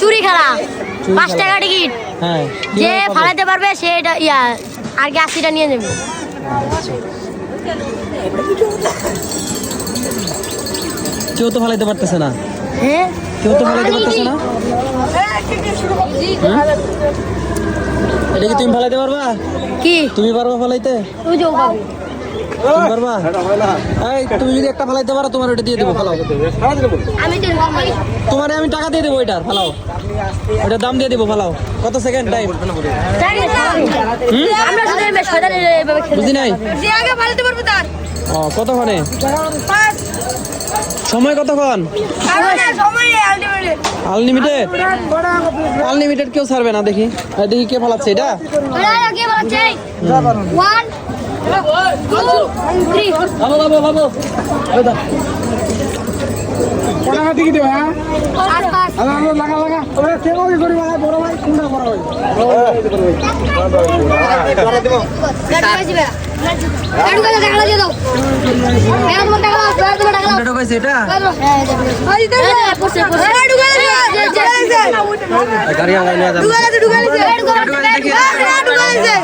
চুরি খেলা 5 টাকা টিকিট। হ্যাঁ যে ফালাইতে পারবে সে এটা ইয়া আর কি 80টা নিয়ে যাবে। কেউ তো ফালাইতে পারতেছে না। হ্যাঁ কেউ তো ফালাইতে পারতেছে না। এটা কি তুমি ফালাইতে পারবা? কি তুমি পারবা ফালাইতে? তুই যাও পাবি। তুমি পারবা? এই তুমি যদি একটা ফালাইতে পারো তোমার ওটা দিয়ে দেবো, ফালাও। আমি তো তোমারে আমি টাকা দিয়ে দেবো, ওইটার ফালাও, ওটার দাম দিয়ে দেবো, ফালাও। কত সেকেন্ড টাইম? আমরা শুধু বেশ শয়তানি এভাবে খেলি। বুঝি নাই। যে আগে ফালাইতে পারবে তার ও কতক্ষণে? সময় কতক্ষণ? সময় আলটিমেট আনলিমিটেড। আনলিমিটেড কেউ ছাড়বে না। দেখি দেখি কে ফালাচ্ছে এটা। ওরা কে বলছে 1 2 3 বাবু বাবু বাবু কোন টাকা টিকিট দেবে? হ্যাঁ পাঁচ পাঁচ লাগা লাগা ওরে কে করি করি ভাই বড় ভাই কোনটা বড় ভাই গাড়ি যাবে গাড়ি করে টাকা দিয়ে দাও মেরা তোমার টাকা দাও তোমার টাকা দাও কোনটা ঢোকাইছে এটা? ওই দিতে পড়ছে পড়ছে গাড়ি করে গাড়ি আগাই নিয়ে যাবে। ঢুকাইছে ঢুকাইছে ঢুকাইছে ঢুকাইছে